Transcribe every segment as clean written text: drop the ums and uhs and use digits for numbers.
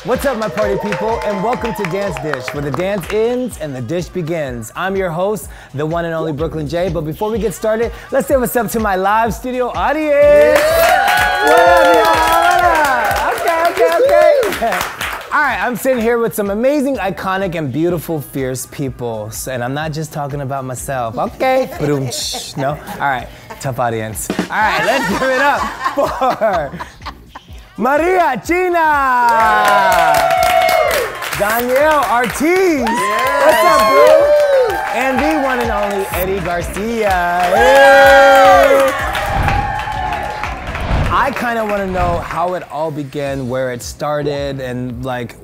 What's up, my party people, and welcome to Dance Dish, where the dance ends and the dish begins. I'm your host, the one and only Brooklyn J, but before we get started, let's say what's up to my live studio audience. Yeah. What up, y'all? Okay. All right, I'm sitting here with some amazing, iconic, and beautiful, fierce people, and I'm not just talking about myself, okay? No? All right, tough audience. All right, let's give it up for Maria China! Danielle Ortiz! Yeah. What's up, bro? And the one and only Eddie Garcia! Yeah. I kind of want to know how it all began, where it started, and like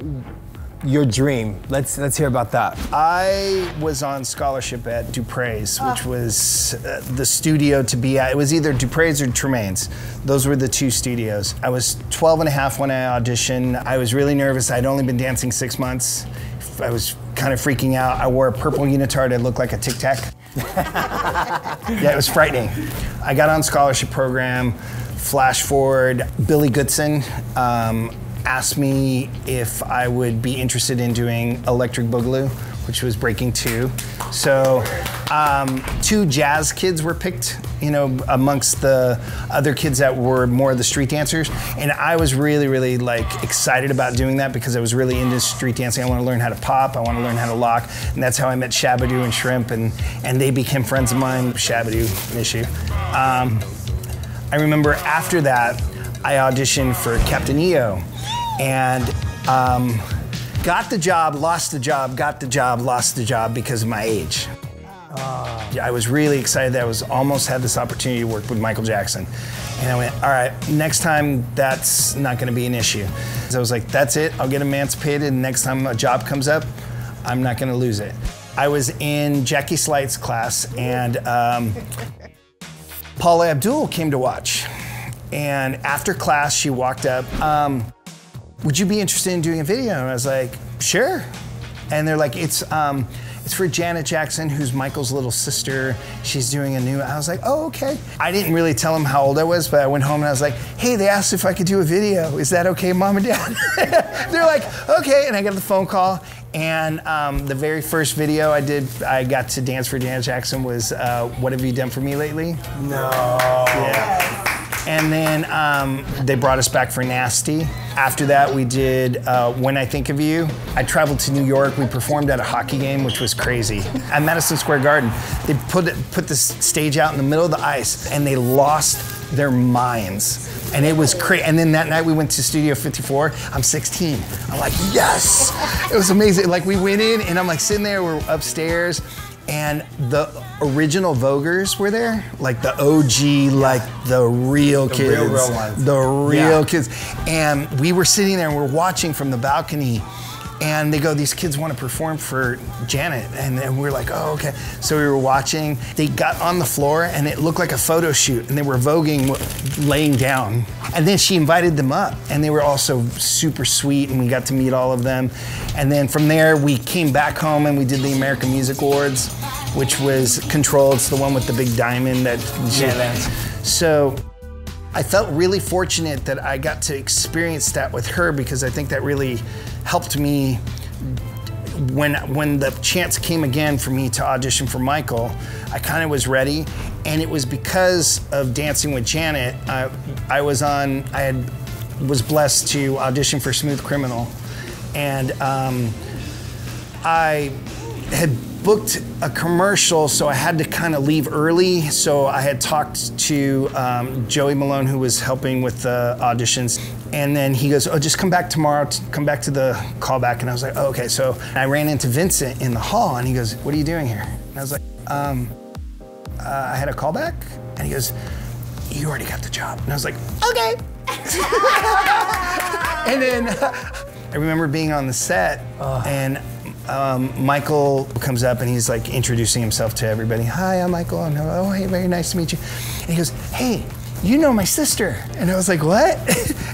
your dream. Let's hear about that. I was on scholarship at Dupre's, which was the studio to be at. It was either Dupre's or Tremaine's. Those were the two studios. I was 12 and a half when I auditioned. I was really nervous. I'd only been dancing 6 months. I was kind of freaking out. I wore a purple unitard that looked like a Tic Tac. Yeah, it was frightening. I got on scholarship program. Flash forward, Billy Goodson asked me if I would be interested in doing Electric Boogaloo, which was breaking 2. So 2 jazz kids were picked, you know, amongst the other kids that were more of the street dancers. And I was really, really like excited about doing that because I was really into street dancing. I want to learn how to pop, I want to learn how to lock. And that's how I met Shabadoo and Shrimp, and they became friends of mine. Shabadoo, miss you. I remember after that, I auditioned for Captain EO, and got the job, lost the job, got the job, lost the job because of my age. I was really excited that I was almost had this opportunity to work with Michael Jackson. And I went, all right, next time that's not gonna be an issue. So I was like, that's it, I'll get emancipated, and next time a job comes up, I'm not gonna lose it. I was in Jackie Slight's class, and Paula Abdul came to watch. And after class, she walked up, would you be interested in doing a video? And I was like, sure. And they're like, it's for Janet Jackson, who's Michael's little sister. She's doing a new, I was like, oh, okay. I didn't really tell them how old I was, but I went home and I was like, hey, they asked if I could do a video. Is that okay, Mom and Dad? They're like, okay. And I got the phone call. And the very first video I got to dance for Janet Jackson was What Have You Done For Me Lately? No. Yeah. And then they brought us back for Nasty. After that, we did When I Think of You. I traveled to New York. We performed at a hockey game, which was crazy. At Madison Square Garden, they put the stage out in the middle of the ice, and they lost their minds. And it was crazy. And then that night we went to Studio 54. I'm 16. I'm like, yes! It was amazing. Like, we went in, and I'm like sitting there, we're upstairs, and the original Voguers were there, like the OG, like the real kids. The real ones. The real kids. And we were sitting there and we're watching from the balcony, and they go, these kids want to perform for Janet. And we're like, oh, okay. So we were watching. They got on the floor and it looked like a photo shoot, and they were voguing laying down. And then she invited them up, and they were also super sweet, and we got to meet all of them. And then from there, we came back home and we did the American Music Awards, which was Control. It's the one with the big diamond that. Yeah. So I felt really fortunate that I got to experience that with her, because I think that really helped me when the chance came again for me to audition for Michael. I kind of was ready, and it was because of Dancing with Janet. I was blessed to audition for Smooth Criminal, and I had booked a commercial, so I had to kind of leave early. So I had talked to Joey Malone, who was helping with the auditions. And then he goes, oh, just come back tomorrow, come back to the callback. And I was like, oh, okay. So I ran into Vincent in the hall, and he goes, what are you doing here? And I was like, I had a callback. And he goes, you already got the job. And I was like, okay. And then I remember being on the set, and Michael comes up and he's like introducing himself to everybody. Hi, I'm Michael. Oh, hey, very nice to meet you. And he goes, hey, you know my sister. And I was like, what?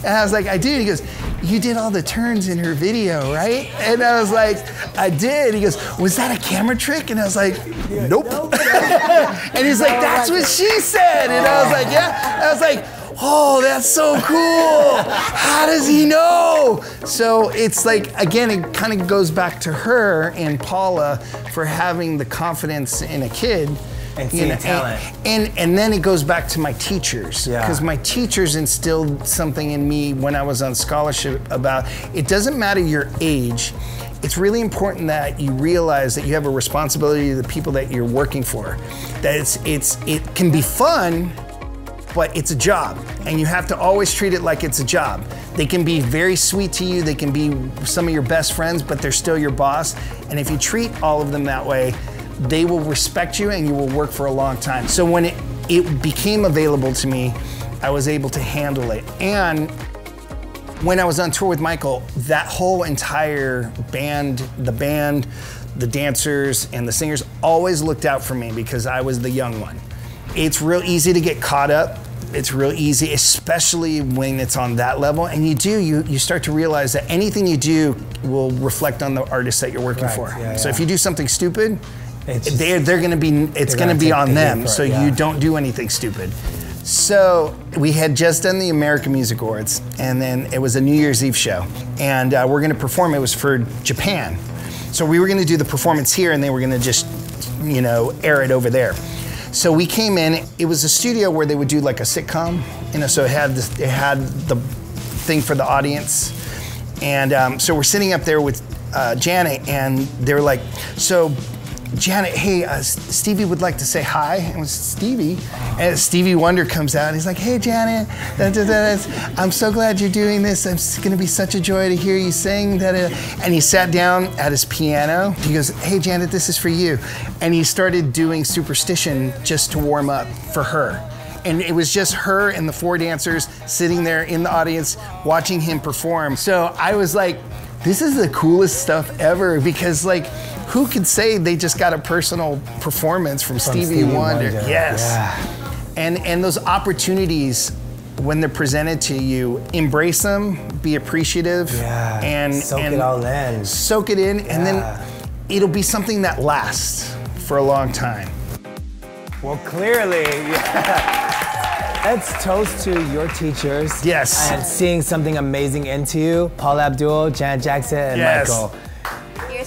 And I was like, I do. He goes, you did all the turns in her video, right? And I was like, I did. He goes, was that a camera trick? And I was like, nope. And he's like, that's what she said. And I was like, yeah. And I was like, oh, that's so cool. How does he know? So it's like, again, it kind of goes back to her and Paula for having the confidence in a kid. And seeing talent. And then it goes back to my teachers. Because my teachers instilled something in me when I was on scholarship about, it doesn't matter your age, it's really important that you realize that you have a responsibility to the people that you're working for. That it can be fun, but it's a job. And you have to always treat it like it's a job. They can be very sweet to you, they can be some of your best friends, but they're still your boss. And if you treat all of them that way, they will respect you and you will work for a long time. So when it became available to me, I was able to handle it. And when I was on tour with Michael, that whole entire band, the dancers and the singers always looked out for me because I was the young one. It's real easy to get caught up. It's real easy, especially when it's on that level. And you start to realize that anything you do will reflect on the artist that you're working for. So if you do something stupid, they're gonna be, it's gonna be on them. So you don't do anything stupid. So we had just done the American Music Awards, and then it was a New Year's Eve show. And we're gonna perform, it was for Japan. So we were gonna do the performance here and they were gonna just, you know, air it over there. So we came in, it was a studio where they would do like a sitcom, you know, so it had the thing for the audience. And so we're sitting up there with Janet and they're like, so Janet, hey, Stevie would like to say hi. And it was Stevie. And Stevie Wonder comes out. He's like, hey, Janet, I'm so glad you're doing this. It's going to be such a joy to hear you sing. And he sat down at his piano. He goes, hey, Janet, this is for you. And he started doing Superstition just to warm up for her. And it was just her and the 4 dancers sitting there in the audience watching him perform. So I was like, this is the coolest stuff ever, because like, who could say they just got a personal performance from Stevie Wonder? Yes. Yeah. And those opportunities, when they're presented to you, embrace them, be appreciative, and soak it all in. Soak it in, and then it'll be something that lasts for a long time. Well, clearly, let's toast to your teachers. Yes. And seeing something amazing into you. Paula Abdul, Janet Jackson, and Michael.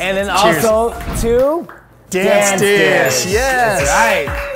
And then also to Dance Dish. Yes. That's right.